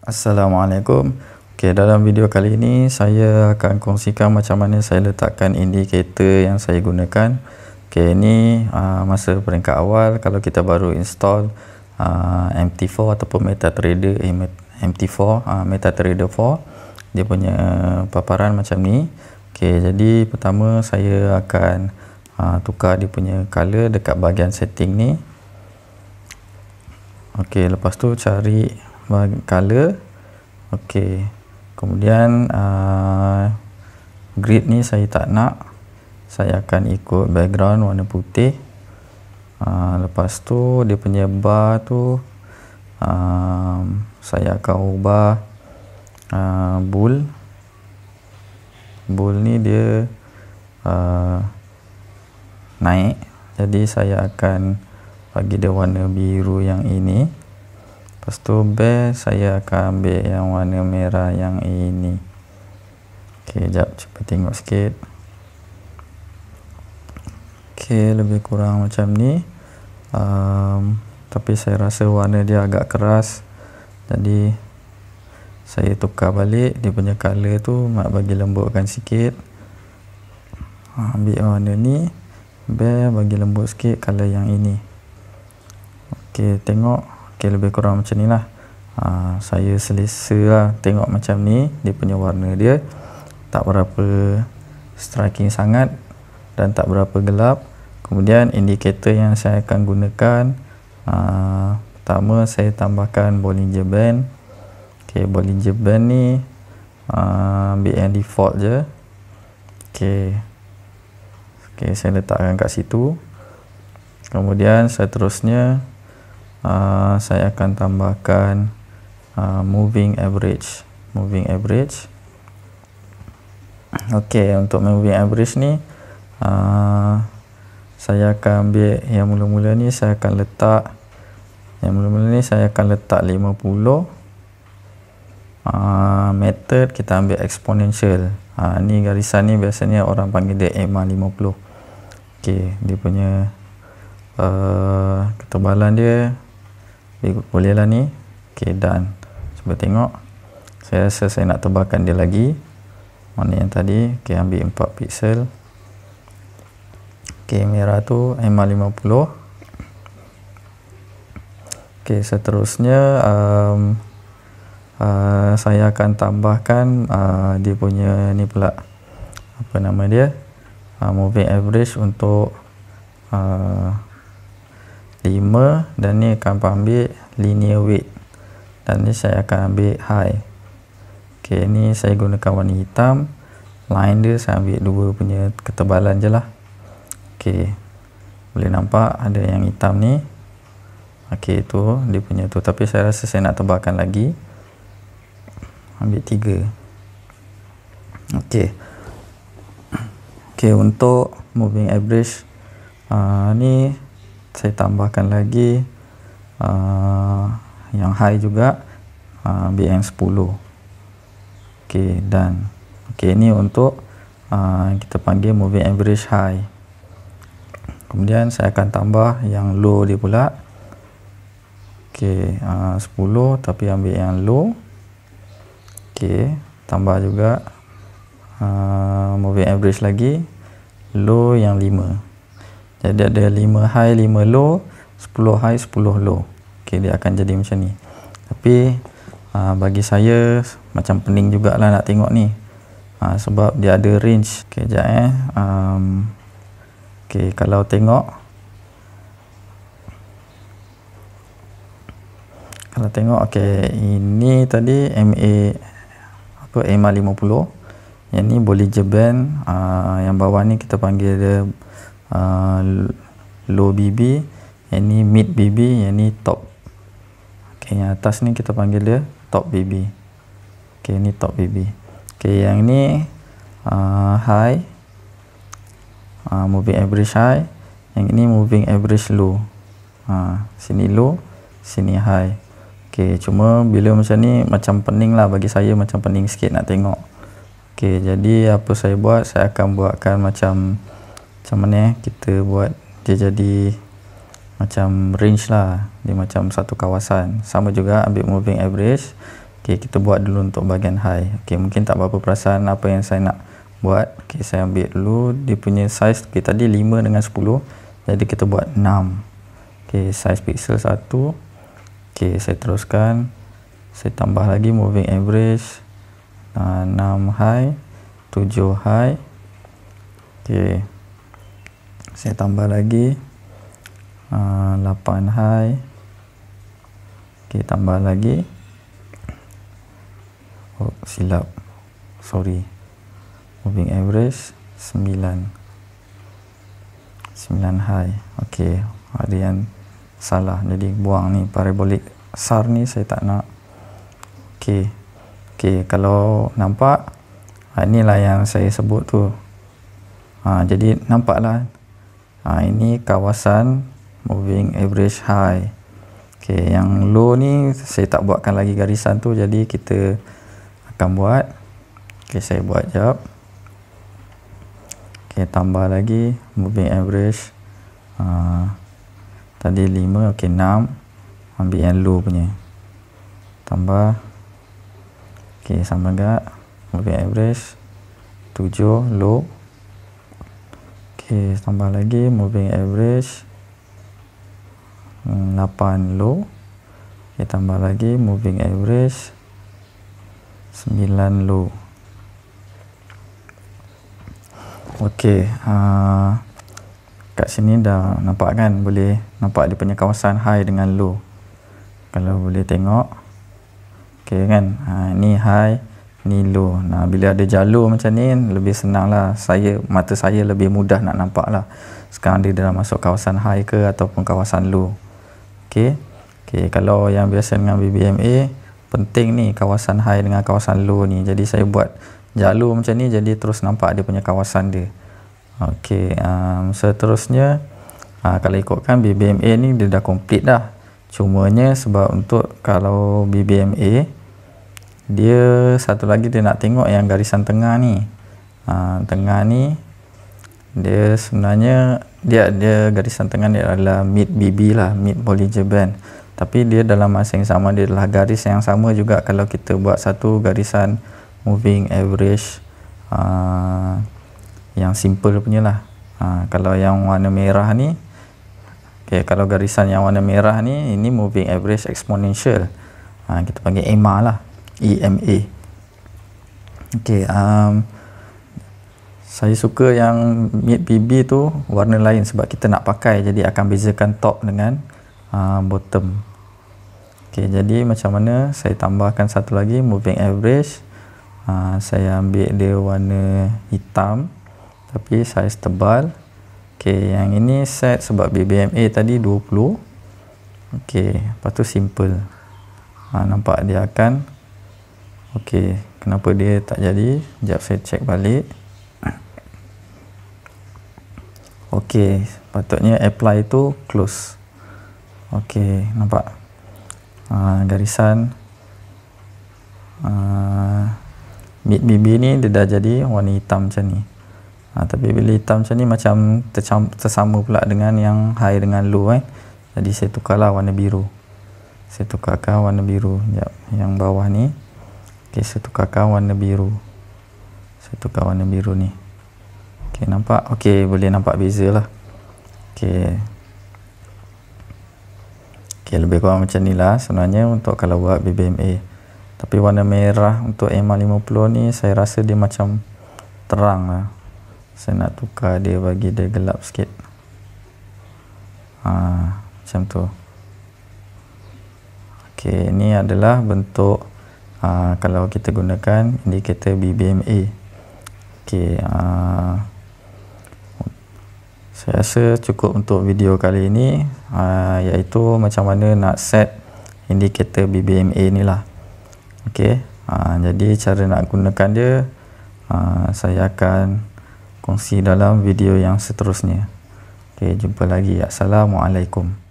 Assalamualaikum. Dalam video kali ini saya akan kongsikan macam mana saya letakkan indikator yang saya gunakan. Ini masa peringkat awal kalau kita baru install MT4 ataupun MetaTrader MT4 MetaTrader 4, dia punya paparan macam ni. Jadi pertama saya akan tukar dia punya color dekat bahagian setting ni. Lepas tu cari color. Kemudian grid ni saya tak nak, saya akan ikut background warna putih. Lepas tu dia punya bar tu saya akan ubah bool ni dia naik, jadi saya akan bagi dia warna biru yang ini. Lepas tu base saya akan ambil yang warna merah yang ini. Sekejap, cuba tengok sikit. Lebih kurang macam ni. Tapi saya rasa warna dia agak keras, jadi saya tukar balik dia punya color tu, bagi lembutkan sikit. Ambil warna ni, bagi lembut sikit color yang ini. Tengok. Lebih kurang macam ni lah. Saya selesa lah tengok macam ni. Dia punya warna dia tak berapa striking sangat dan tak berapa gelap. Kemudian indikator yang saya akan gunakan, pertama saya tambahkan Bollinger Band. Bollinger Band ni ambil yang default je. Saya letakkan kat situ. Kemudian seterusnya saya akan tambahkan moving average. Untuk moving average ni saya akan ambil yang mula-mula ni, saya akan letak 50. Method kita ambil exponential. Ni garisan ni biasanya orang panggil dia EMA 50. Dia punya ketebalan dia boleh lah ni. Done. Cuba tengok. Saya rasa saya nak tebalkan dia lagi. Mana yang tadi? Ambil 4 pixel. Merah tu MA50. Seterusnya saya akan tambahkan dia punya ni pula, apa nama dia, moving average untuk 5, dan ni akan ambil linear weight, dan ni saya akan ambil high. Ni saya gunakan warna hitam. Line dia saya ambil 2 punya ketebalan je lah. Boleh nampak ada yang hitam ni. Itu dia punya tu, tapi saya rasa saya nak tebalkan lagi. Ambil 3. Untuk moving average ni saya tambahkan lagi yang high juga, ambil yang 10. Done. Ni untuk kita panggil moving average high. Kemudian saya akan tambah yang low dia pula. 10, tapi ambil yang low. Tambah juga moving average lagi, low yang 5. Jadi ada 5 high, 5 low, 10 high, 10 low. Dia akan jadi macam ni. Tapi bagi saya macam pening jugalah nak tengok ni, sebab dia ada range. Sekejap kalau tengok ini tadi MA50. Yang ni Bollinger Band. Yang bawah ni kita panggil dia low BB, yang ni mid BB, yang ni top. Yang atas ni kita panggil dia top BB. Ni top BB. Yang ni high, moving average high. Yang ini moving average low. Sini low, sini high. Cuma bila macam ni macam pening lah bagi saya, macam pening sikit nak tengok. Jadi apa saya buat, saya akan buatkan macam mana kita buat dia jadi macam range lah, dia macam satu kawasan. Sama juga ambil moving average, Okey, kita buat dulu untuk bahagian high. Okey, mungkin tak berapa perasan apa yang saya nak buat. Okey, saya ambil dulu dia punya size. Okey, tadi 5 dengan 10. Jadi kita buat 6. Okey, size pixel 1. Okey, saya teruskan. Saya tambah lagi moving average. 6 high, 7 high. Okey. Saya tambah lagi 8 high. Okey, tambah lagi. Oh, silap. Sorry. Moving average 9 high. Okey, harian salah. Jadi buang ni parabolik SAR ni saya tak nak. Okey. Okey, kalau nampak inilah yang saya sebut tu. Jadi nampaklah ini kawasan moving average high. Okey, yang low ni saya tak buatkan lagi garisan tu, jadi kita akan buat. Okey, saya buat jap. Okey, tambah lagi moving average. Tadi 5, okey 6. Ambil yang low punya. Tambah. Okey, sama juga moving average 7 low. Okey, tambah lagi moving average 8 low. Okey, tambah lagi moving average 9 low. Okey, kat sini dah nampak kan, boleh nampak dia punya kawasan high dengan low. Kalau boleh tengok, okey kan, ni high, ni low. Nah, bila ada jalur macam ni lebih senang lah, mata saya lebih mudah nak nampak lah sekarang dia dah masuk kawasan high ke ataupun kawasan low. Okey, kalau yang biasa dengan BBMA, penting ni kawasan high dengan kawasan low ni. Jadi saya buat jalur macam ni, jadi terus nampak dia punya kawasan dia. Okey, seterusnya kalau ikutkan BBMA ni dia dah komplit dah. Cumanya sebab untuk kalau BBMA dia satu lagi dia nak tengok yang garisan tengah ni. Tengah ni dia sebenarnya dia garisan tengah ni adalah mid BB lah, mid Bollinger Band. Tapi dia dalam masa yang sama dia adalah garis yang sama juga kalau kita buat satu garisan moving average yang simple punya lah. Kalau yang warna merah ni, kalau garisan yang warna merah ni, ini moving average exponential. Kita panggil EMA lah, EMA. Saya suka yang mid BB tu warna lain sebab kita nak pakai, jadi akan bezakan top dengan bottom. Jadi macam mana saya tambahkan satu lagi moving average. Saya ambil dia warna hitam tapi saiz tebal. Yang ini set sebab BBMA tadi 20. Lepas tu simple. Nampak dia akan kenapa dia tak jadi? Sekejap saya check balik. Patutnya apply tu close. Nampak garisan mid BB ni dia dah jadi warna hitam macam ni. Tapi bila hitam macam ni macam tersama pula dengan yang high dengan low jadi saya tukarlah warna biru. Saya tukarkan warna biru. Yang bawah ni saya tukarkan warna biru. Saya tukar warna biru ni. Nampak? Boleh nampak beza lah. Lebih kurang macam ni lah sebenarnya untuk kalau buat BBMA. Tapi warna merah untuk EMA 50 ni saya rasa dia macam terang lah. Saya nak tukar dia, bagi dia gelap sikit. Macam tu. Ini adalah bentuk kalau kita gunakan indikator BBMA. Saya rasa cukup untuk video kali ini, iaitu macam mana nak set indikator BBMA ni lah. Jadi cara nak gunakan dia saya akan kongsi dalam video yang seterusnya. Jumpa lagi. Assalamualaikum.